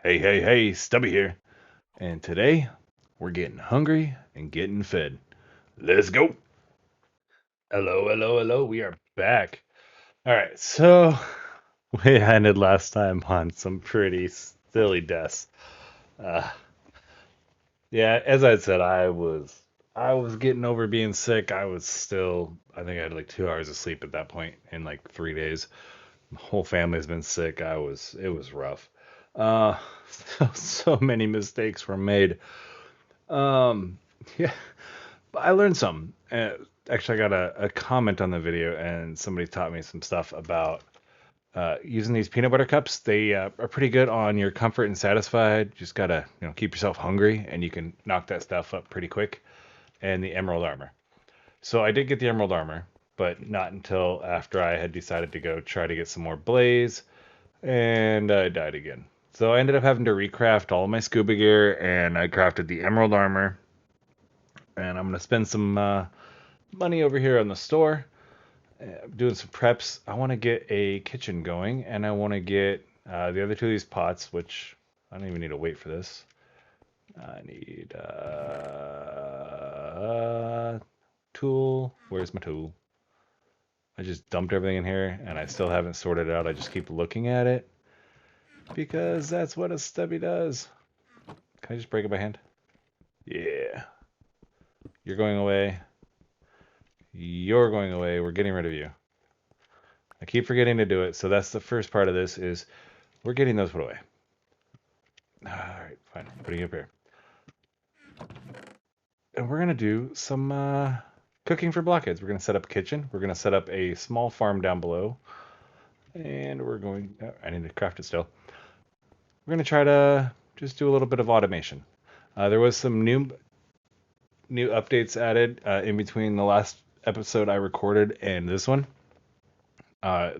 Hey, Stubby here. And today we're getting hungry and getting fed. Let's go. Hello. We are back. All right, so we ended last time on some pretty silly deaths. Uh, yeah, as I said, I was getting over being sick. I think I had like 2 hours of sleep at that point in like 3 days. My whole family's been sick. It was rough. Uh, so many mistakes were made. Um, yeah, but I learned some. Actually, I got a comment on the video, and somebody taught me some stuff about using these peanut butter cups. They are pretty good on your comfort and satisfied. Just gotta, keep yourself hungry, and you can knock that stuff up pretty quick. And the emerald armor. So I did get the emerald armor, but not until after I had decided to go try to get some more blaze, and I died again. So I ended up having to recraft all of my scuba gear, and I crafted the emerald armor. And I'm gonna spend some money over here on the store, doing some preps. I want to get a kitchen going, and I want to get the other two of these pots, which I don't even need to wait for this. I need tool. Where's my tool? I just dumped everything in here, and I still haven't sorted it out. I just keep looking at it because that's what a stubby does. Can I just break it by hand? Yeah. You're going away. You're going away. We're getting rid of you. I keep forgetting to do it, so that's the first part of this is we're getting those put away. All right, fine. Putting it up here. And we're going to do some cooking for blockheads. We're going to set up a kitchen. We're going to set up a small farm down below. And we're going... Oh, I need to craft it still. We're going to try to just do a little bit of automation. There was some new updates added in between the last episode I recorded and this one. I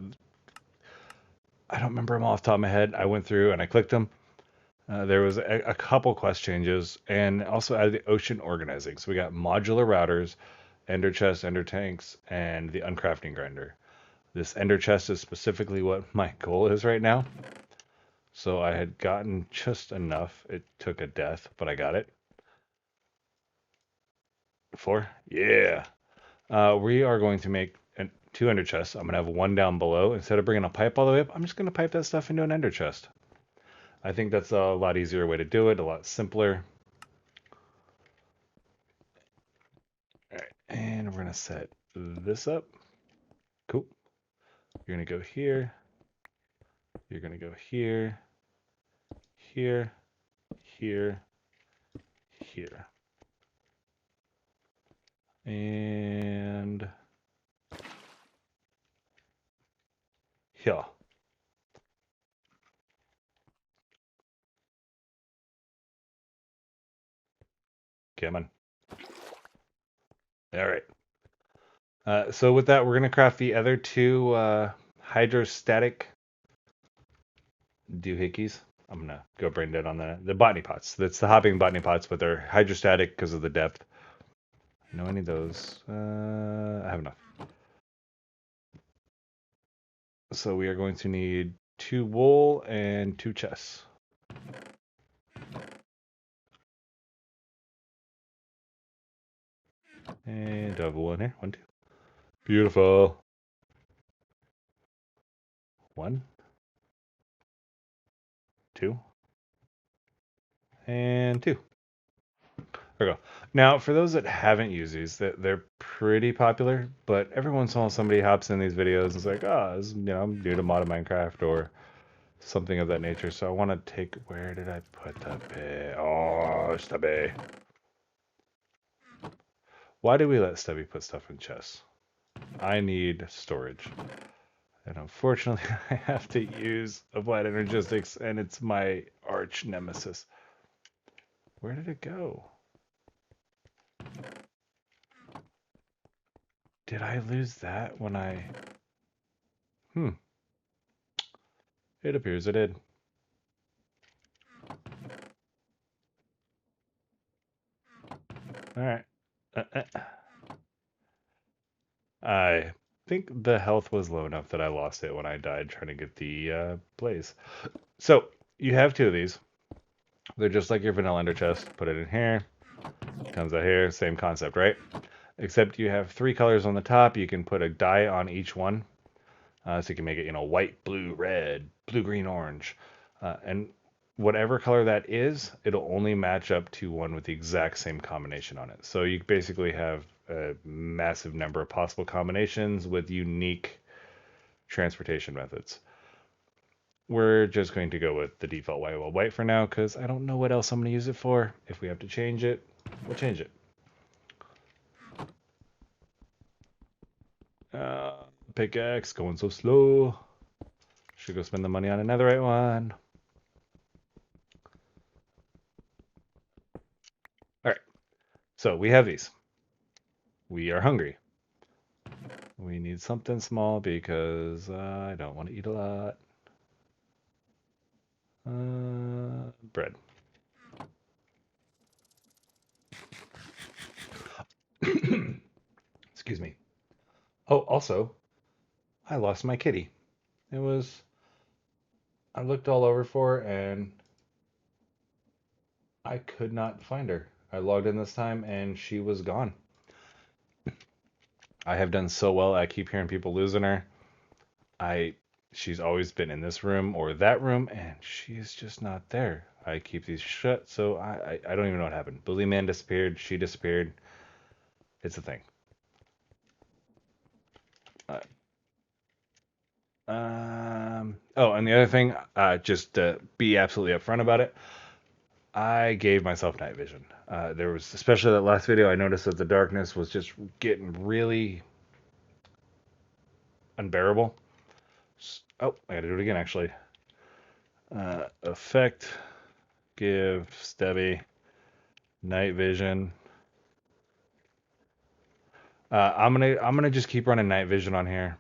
don't remember them all off the top of my head. I went through and I clicked them. There was a couple quest changes and also added the ocean organizing. So we got modular routers, ender chest, ender tanks, and the uncrafting grinder. This ender chest is specifically what my goal is right now. So I had gotten just enough. It took a death, but I got it. 4? Yeah. We are going to make two ender chests. I'm going to have one down below. Instead of bringing a pipe all the way up, I'm just going to pipe that stuff into an ender chest. I think that's a lot easier way to do it, a lot simpler. All right, and we're going to set this up. Cool. You're going to go here. You're going to go here, here, here, here. And here. Come on. All right. So with that, we're going to craft the other two hydrostatic doohickeys. I'm going to go brain dead on the botany pots. That's the hopping botany pots, but they're hydrostatic because of the depth. No, I need those. I have enough. So we are going to need 2 wool and 2 chests. And do I have wool in here? 1, 2. Beautiful. 1, 2, and 2. There we go. Now, for those that haven't used these, they're pretty popular, but every once in a while somebody hops in these videos and is like, oh, I'm new to modded Minecraft or something of that nature. So I want to take, where did I put the bay? Oh, Stubby. Why do we let Stubby put stuff in chests? I need storage. And unfortunately, I have to use Applied Energistics, and it's my arch nemesis. Where did it go? Did I lose that when I... It appears I did. Alright. I think the health was low enough that I lost it when I died trying to get the blaze. So, you have 2 of these. They're just like your vanilla ender chest. Put it in here, comes out here, same concept, right? Except you have 3 colors on the top. You can put a dye on each one. So you can make it, white, blue, red, blue, green, orange. And whatever color that is, it'll only match up to one with the exact same combination on it. So you basically have a massive number of possible combinations with unique transportation methods. We're just going to go with the default white for now because I don't know what else I'm going to use it for. If we have to change it, we'll change it. Pickaxe going so slow. Should go spend the money on a netherite one. All right. So we have these. We are hungry. We need something small because I don't want to eat a lot. Bread. Excuse me. Oh, also, I lost my kitty. I looked all over for her and I could not find her. I logged in this time and she was gone. I have done so well. I keep hearing people losing her. She's always been in this room or that room, and she's just not there. I keep these shut, so I don't even know what happened. Bully Man disappeared. She disappeared. It's a thing. Oh, and the other thing, just to be absolutely upfront about it, I gave myself night vision. There was, especially that last video, I noticed that the darkness was just getting really unbearable. Oh, I gotta do it again, actually. Effect, give Stebby night vision. I'm gonna just keep running night vision on here.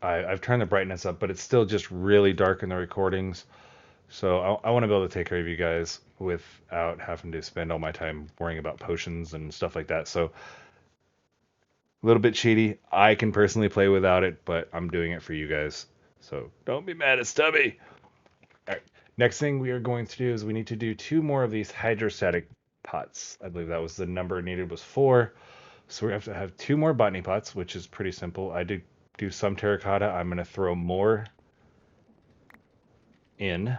I've turned the brightness up, but it's still just really dark in the recordings. So I want to be able to take care of you guys without having to spend all my time worrying about potions and stuff like that. So a little bit cheaty. I can personally play without it, but I'm doing it for you guys. So don't be mad at Stubby. All right. Next thing we are going to do is we need to do 2 more of these hydrostatic pots. I believe that was the number needed was 4. So we have to have 2 more botany pots, which is pretty simple. I did do some terracotta. I'm going to throw more in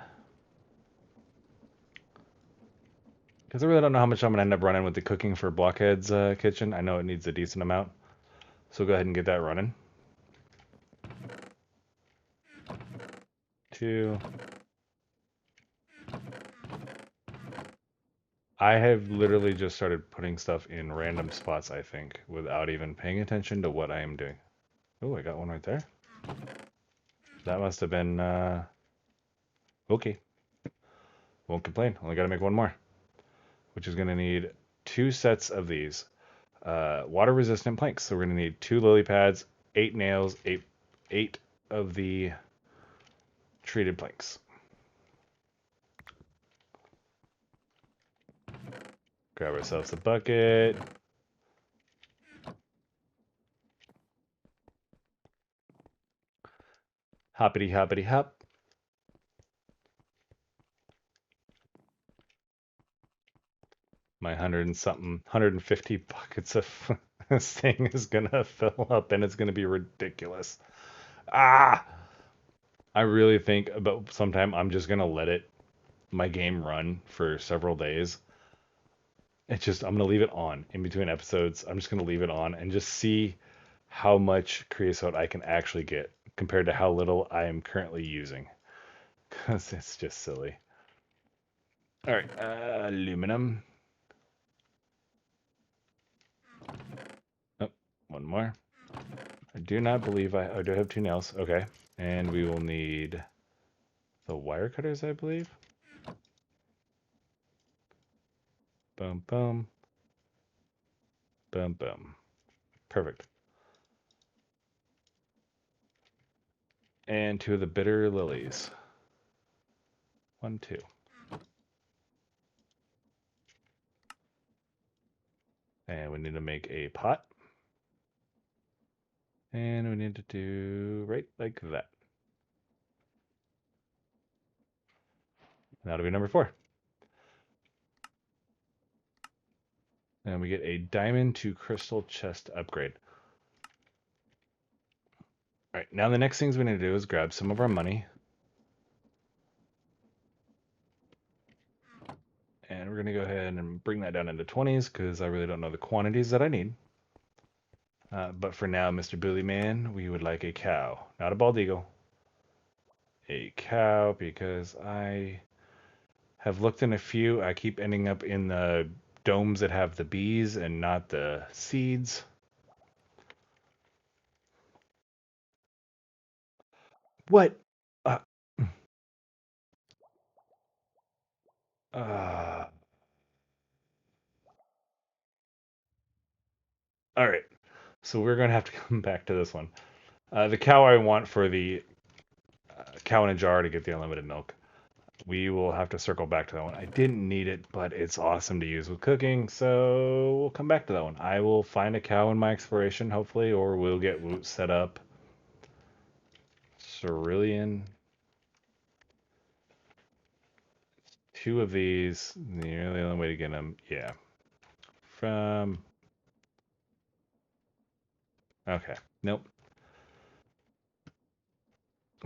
because I really don't know how much I'm going to end up running with the cooking for Blockhead's kitchen. I know it needs a decent amount. So go ahead and get that running. 2. I have literally just started putting stuff in random spots, I think, without even paying attention to what I am doing. Oh, I got one right there. That must have been, okay. Won't complain. Only got to make 1 more, which is going to need 2 sets of these. Water resistant planks. So we're going to need 2 lily pads, 8 nails, 8 of the treated planks. Grab ourselves a bucket. Hoppity hoppity hop. My 150 buckets of this thing is gonna fill up and it's gonna be ridiculous. Ah! I really think about sometime I'm just gonna let my game run for several days. I'm gonna leave it on in between episodes. I'm just gonna leave it on and just see how much creosote I can actually get compared to how little I am currently using. Because it's just silly. All right, aluminum. Oh, 1 more. I do not believe I do have 2 nails. Okay, and we will need the wire cutters, I believe. Boom, boom, boom, boom. Perfect. And 2 of the bitter lilies. 1, 2. And we need to make a pot. And we need to do right like that. That'll be number 4. And we get a diamond to crystal chest upgrade. All right, now the next things we need to do is grab some of our money. And we're going to go ahead and bring that down into 20s because I really don't know the quantities that I need. But for now, Mr. Billy Man, we would like a cow. Not a bald eagle. A cow, because I have looked in a few. I keep ending up in the domes that have the bees and not the seeds. What? Uh, uh, all right. So we're going to have to come back to this one. The cow I want for the cow in a jar to get the unlimited milk. We will have to circle back to that one. I didn't need it, but it's awesome to use with cooking, so we'll come back to that one. I will find a cow in my exploration, hopefully, or we'll get Woot set up. Cerulean. 2 of these. The only way to get them, yeah. From... Okay, nope.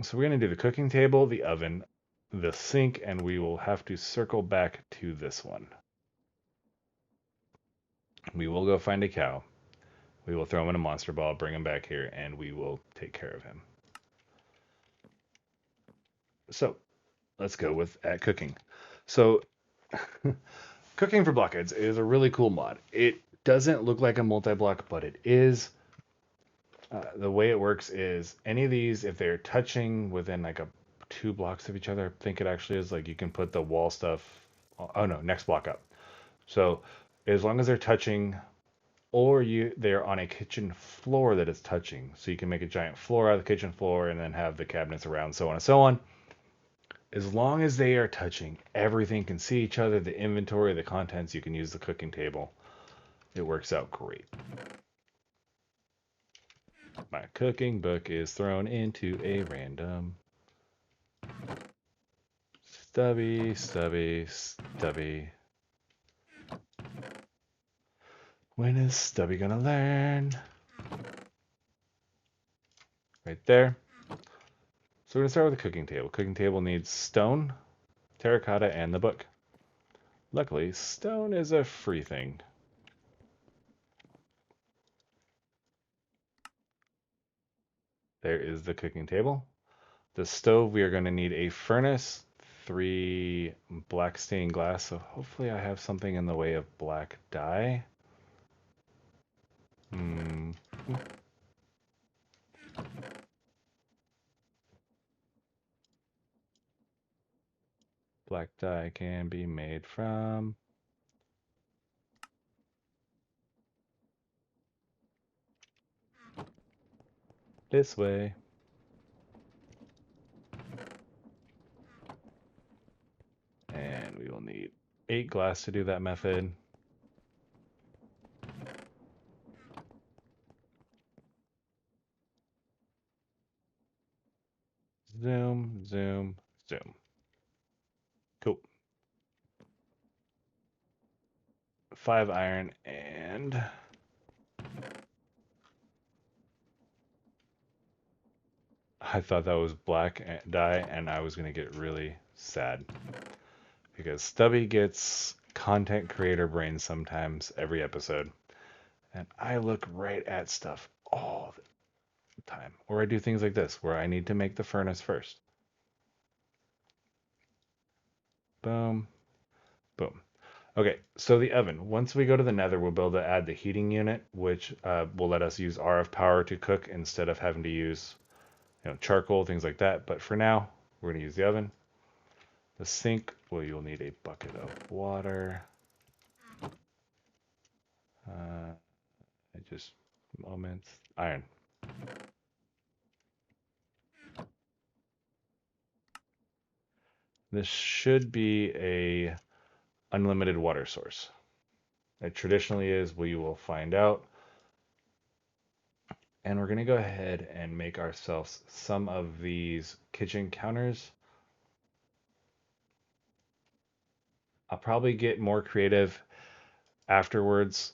So we're going to do the cooking table, the oven, the sink, and we will have to circle back to this one. We will go find a cow. We will throw him in a monster ball, bring him back here, and we will take care of him. So, let's go with cooking. So, cooking for blockheads is a really cool mod. It doesn't look like a multi-block, but it is. The way it works is any of these, if they're touching within like 2 blocks of each other, I think it actually is, like you can put the wall stuff. Oh no, next block up. So as long as they're touching, or they're on a kitchen floor that is touching, so you can make a giant floor out of the kitchen floor and then have the cabinets around, so on and so on. As long as they are touching, everything can see each other, the inventory, the contents, you can use the cooking table. It works out great. My cooking book is thrown into a random. Stubby, stubby, stubby. When is Stubby gonna learn? Right there. So we're gonna start with the cooking table. Cooking table needs stone, terracotta, and the book. Luckily, stone is a free thing. There is the cooking table. The stove, we are going to need a furnace, 3 black stained glass, so hopefully I have something in the way of black dye. Black dye can be made from this way. And we will need 8 glass to do that method. Zoom, zoom, zoom. Cool. 5 iron and I thought that was black dye and I was going to get really sad because Stubby gets content creator brain sometimes every episode and I look right at stuff all the time, or I do things like this where I need to make the furnace first. Boom, boom. Okay, so the oven. Once we go to the nether, we'll be able to add the heating unit, which will let us use RF power to cook instead of having to use charcoal, things like that. But for now, we're going to use the oven. The sink, well, you'll need a bucket of water. Just moments. Iron. This should be a unlimited water source. It traditionally is. We will find out. And we're going to go ahead and make ourselves some of these kitchen counters. I'll probably get more creative afterwards,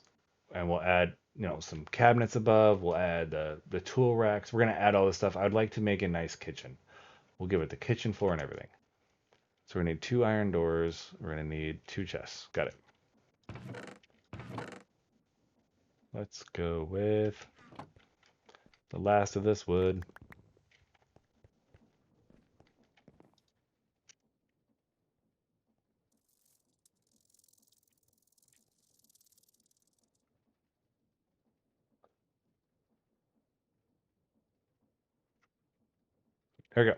and we'll add, some cabinets above. We'll add the tool racks. We're gonna add all this stuff. I'd like to make a nice kitchen. We'll give it the kitchen floor and everything. So we're gonna need 2 iron doors. We're gonna need 2 chests. Got it. Let's go with the last of this wood. There we go.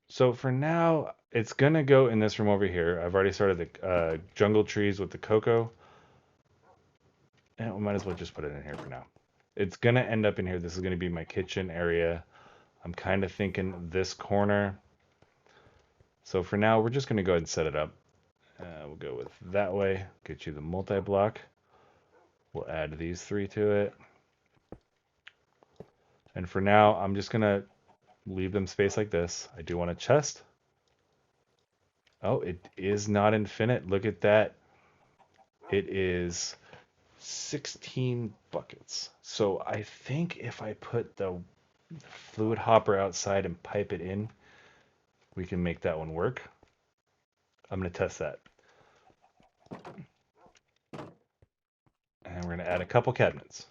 So for now, it's gonna go in this room over here. I've already started the jungle trees with the cocoa. And we might as well just put it in here for now. It's gonna end up in here. This is gonna be my kitchen area. I'm kind of thinking this corner. So for now, we're just gonna go ahead and set it up. We'll go with that way. Get you the multi-block. We'll add these 3 to it. And for now, I'm just gonna leave them spaced like this. I do want a chest. Oh, it is not infinite. Look at that. It is 16 buckets. So I think if I put the fluid hopper outside and pipe it in, we can make that one work. I'm going to test that. And we're going to add a couple cabinets.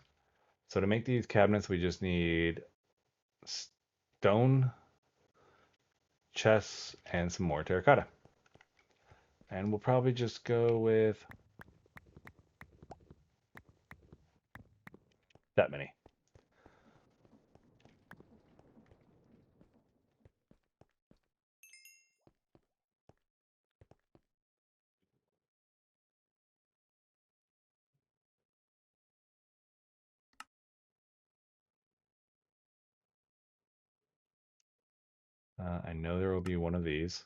So to make these cabinets, we just need stone, chests, and some more terracotta. And we'll probably just go with that many. I know there will be one of these.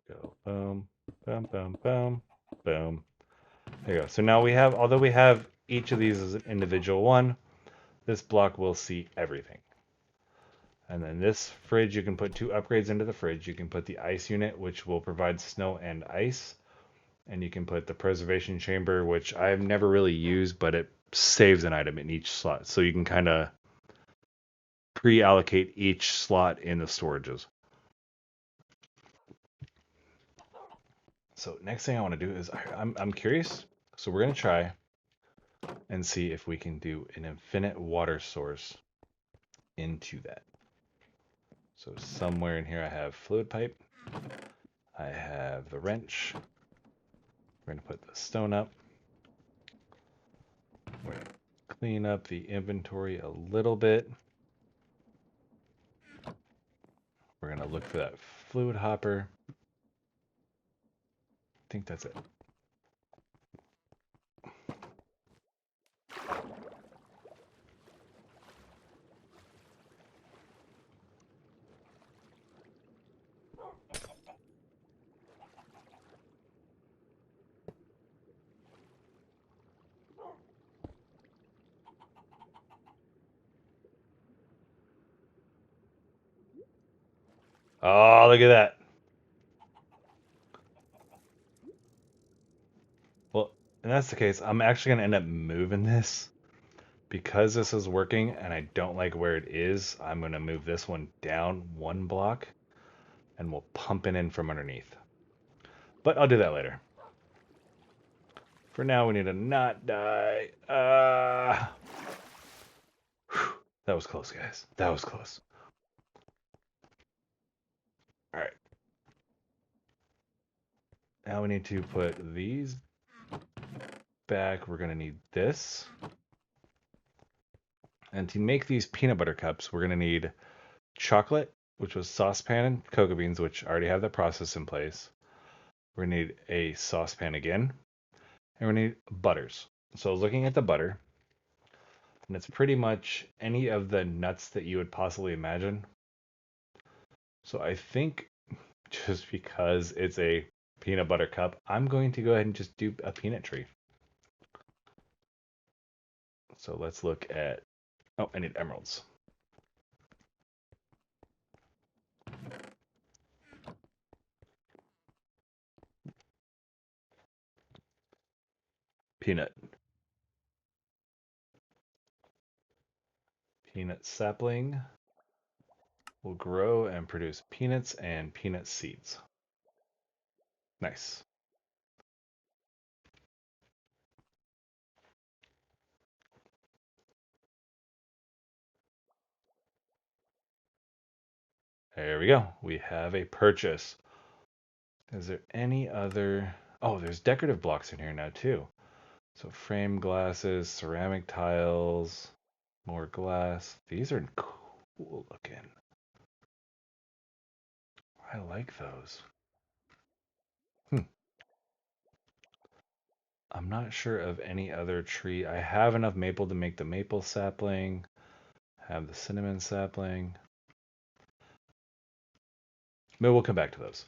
Go boom, boom, boom, boom, boom. There you go. So now we have, although we have each of these as an individual one, this block will see everything. And then this fridge, you can put 2 upgrades into the fridge. You can put the ice unit, which will provide snow and ice. And you can put the preservation chamber, which I've never really used, but it saves an item in each slot. So you can kind of pre-allocate each slot in the storages. So next thing I want to do is I'm curious. So we're going to try and see if we can do an infinite water source into that. So somewhere in here I have fluid pipe. I have the wrench. We're going to put the stone up. We're going to clean up the inventory a little bit. We're going to look for that fluid hopper. I think that's it. Oh, look at that. Well, and that's the case. I'm actually going to end up moving this because this is working and I don't like where it is. I'm going to move this one down 1 block and we'll pump it in from underneath. But I'll do that later. For now, we need to not die. That was close, guys. That was close. All right. Now we need to put these back. We're going to need this. And to make these peanut butter cups, we're going to need chocolate, which was saucepan, and cocoa beans, which already have that process in place. We're going to need a saucepan again. And we need butters. So looking at the butter, And it's pretty much any of the nuts that you would possibly imagine. So I think just because it's a peanut butter cup, I'm going to go ahead and just do a peanut tree. So let's look at, oh, I need emeralds. Peanut. Peanut sapling will grow and produce peanuts and peanut seeds. Nice. There we go. We have a purchase. Is there any other? Oh, there's decorative blocks in here now too. So frame glasses, ceramic tiles, more glass. These are cool looking. I like those. I'm not sure of any other tree. I have enough maple to make the maple sapling. Have the cinnamon sapling. Maybe we'll come back to those.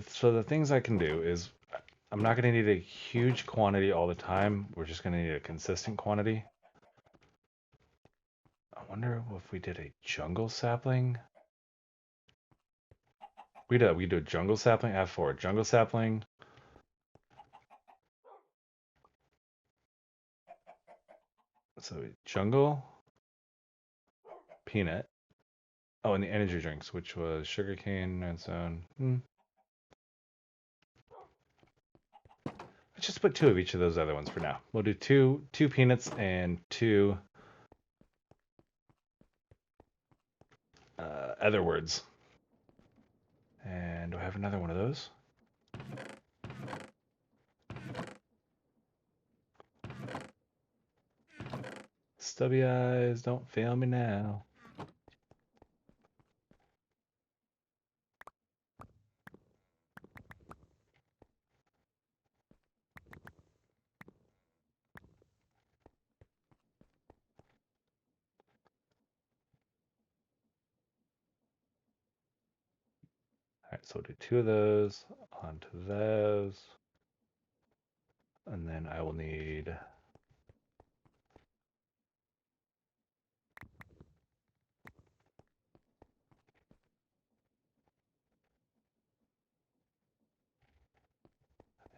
So the things I can do is I'm not going to need a huge quantity all the time. We're just going to need a consistent quantity. I wonder if we did a jungle sapling. We do a jungle sapling. F4 jungle sapling. So jungle, peanut. Oh, and the energy drinks, which was sugarcane, redstone. Let's just put 2 of each of those other ones for now. We'll do two peanuts and 2 other words. And do I have another one of those? Stubby eyes, don't fail me now. All right, so we'll do 2 of those onto those. And then I will need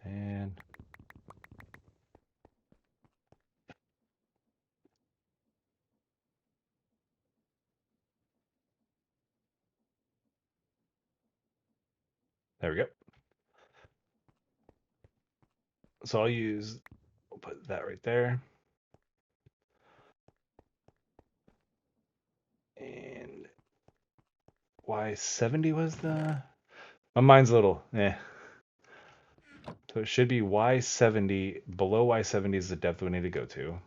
and there we go. So we'll put that right there. And Y70 was my mind's a little, So it should be Y70. Below Y70 is the depth we need to go to.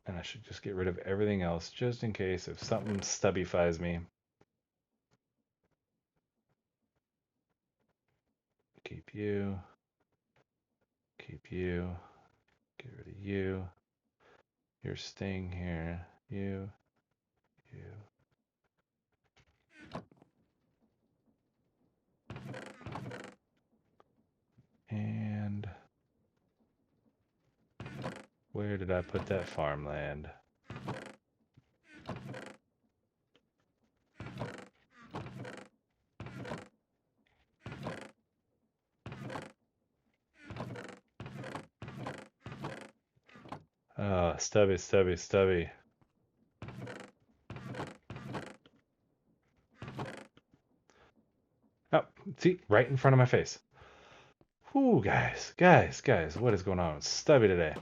And I should just get rid of everything else just in case if something stubbifies me. Keep you. Keep you. Get rid of you. You're staying here. You. And where did I put that farmland? Oh, stubby, stubby, stubby. Oh, see, right in front of my face. Whoo, guys, what is going on with Stubby today?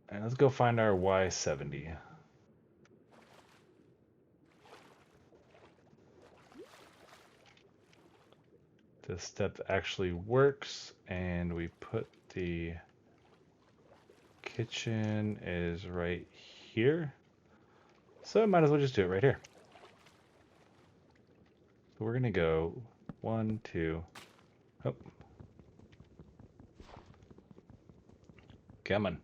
And let's go find our Y70. This step actually works, and we put the kitchen is right here. So I might as well just do it right here. So we're gonna go 1, 2, oh. Come on.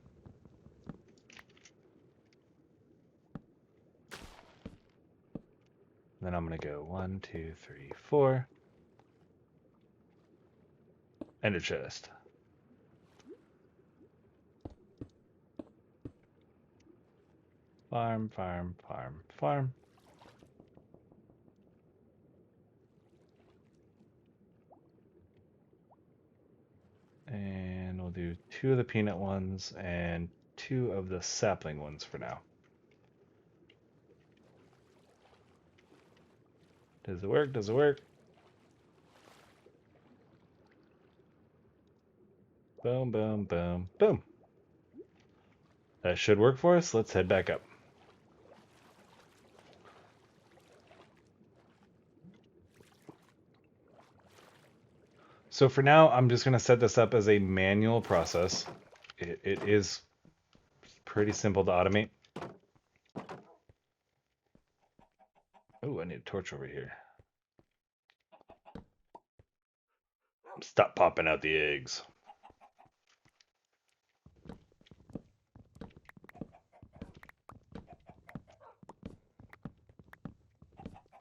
Then I'm going to go 1, 2, 3, 4. Ender chest. Farm, farm, farm, farm. And we'll do 2 of the peanut ones and 2 of the sapling ones for now. Does it work? Does it work? Boom, boom, boom, boom. That should work for us. Let's head back up. So for now, I'm just going to set this up as a manual process. It is pretty simple to automate. Oh, I need a torch over here. Stop popping out the eggs.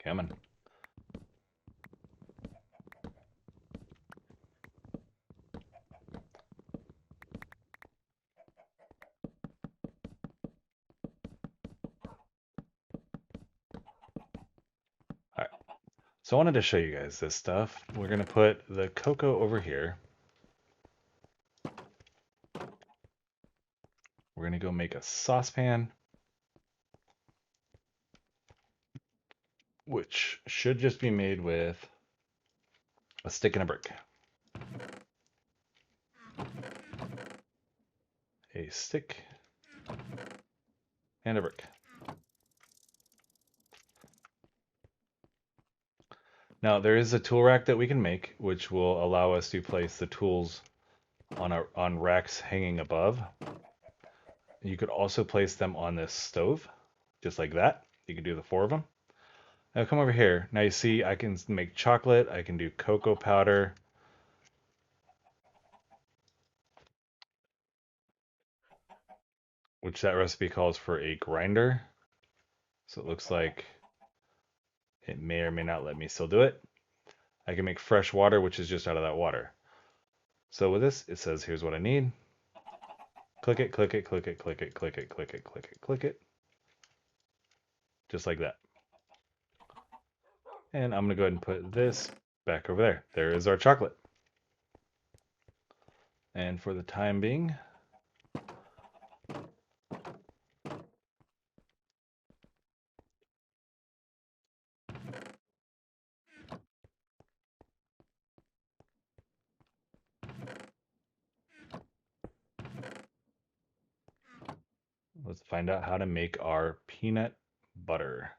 Come on. All right. So I wanted to show you guys this stuff. We're going to put the cocoa over here. We're going to go make a saucepan, which should just be made with a stick and a brick. A stick and a brick. Now there is a tool rack that we can make, which will allow us to place the tools on racks hanging above. You could also place them on this stove, just like that. You can do the 4 of them. Now come over here. Now you see I can make chocolate. I can do cocoa powder. Which that recipe calls for a grinder. So it looks like it may or may not let me still do it. I can make fresh water, which is just out of that water. So with this, it says, here's what I need. Click it, click it, click it, click it, click it, click it, click it, click it. Just like that. And I'm going to go ahead and put this back over there. There is our chocolate. And for the time being, let's find out how to make our peanut butter.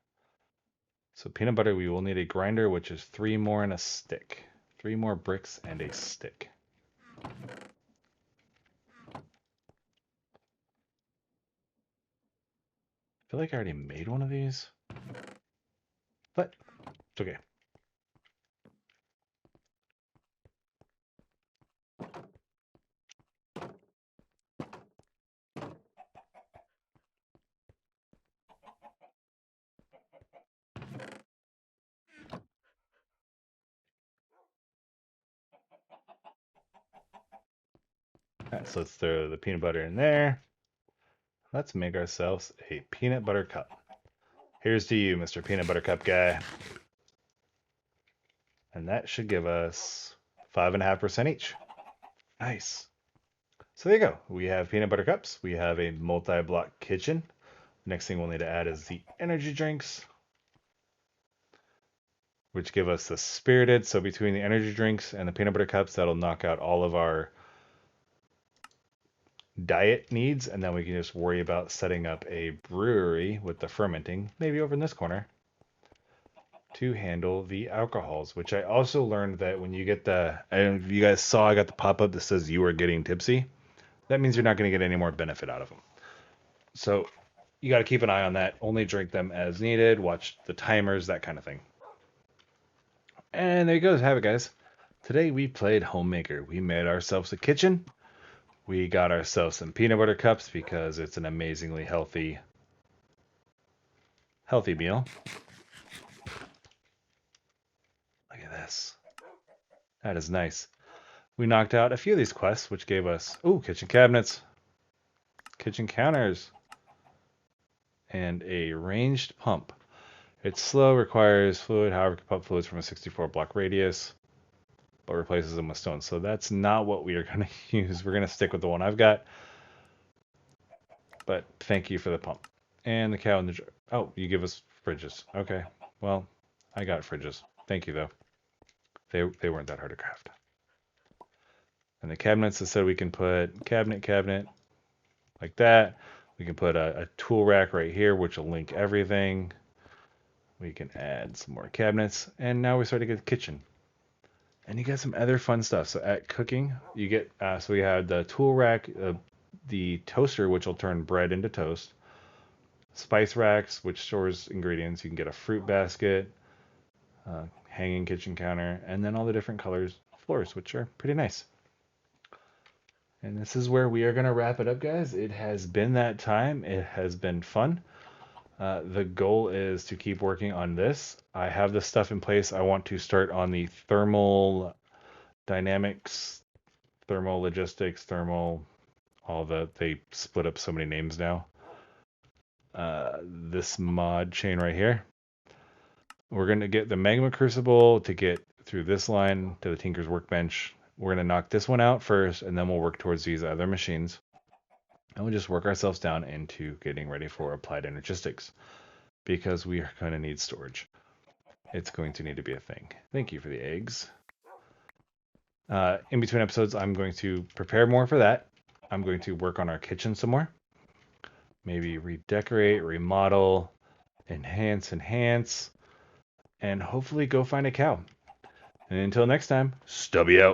So peanut butter, we will need a grinder, which is 3 more and a stick. 3 more bricks and a stick. I feel like I already made one of these, but it's okay. Alright, so let's throw the peanut butter in there. Let's make ourselves a peanut butter cup. Here's to you, Mr. Peanut Butter Cup guy. And that should give us 5.5% each. Nice. So there you go. We have peanut butter cups. We have a multi-block kitchen. Next thing we'll need to add is the energy drinks, which give us the spirited. So between the energy drinks and the peanut butter cups, that'll knock out all of our diet needs, and then we can just worry about setting up a brewery with the fermenting, maybe over in this corner, to handle the alcohols, which I also learned that when you get the, I don't know if you guys saw, I got the pop-up that says you are getting tipsy. That means you're not going to get any more benefit out of them. So you got to keep an eye on that. Only drink them as needed. Watch the timers, that kind of thing. And there you go. Have it, guys. Today we played Homemaker. We made ourselves a kitchen. We got ourselves some peanut butter cups because it's an amazingly healthy meal. Look at this. That is nice. We knocked out a few of these quests, which gave us, kitchen cabinets, kitchen counters, and a ranged pump. It's slow, requires fluid, however, can pump fluids from a 64 block radius, but replaces them with stone. So that's not what we are going to use. We're going to stick with the one I've got. But thank you for the pump. And the cow in the jar. Oh, you give us fridges. Okay. Well, I got fridges. Thank you, though. They weren't that hard to craft. And the cabinets, I said we can put cabinet, like that. We can put a tool rack right here, which will link everything. We can add some more cabinets. And now we start to get the kitchen. And you get some other fun stuff. So at cooking, you get, so we have the tool rack, the toaster, which will turn bread into toast. Spice racks, which stores ingredients. You can get a fruit basket, hanging kitchen counter, and then all the different colors floors, which are pretty nice. And this is where we are going to wrap it up, guys. It has been that time. It has been fun. The goal is to keep working on this. I have this stuff in place. I want to start on the thermal dynamics, thermal logistics, they split up so many names now. This mod chain right here. We're going to get the magma crucible to get through this line to the Tinker's workbench. We're going to knock this one out first, and then we'll work towards these other machines. And we'll just work ourselves down into getting ready for applied energistics, because we are going to need storage. It's going to need to be a thing. Thank you for the eggs. In between episodes, I'm going to prepare more for that. I'm going to work on our kitchen some more. Maybe redecorate, remodel, enhance, and hopefully go find a cow. And until next time, Stubby out.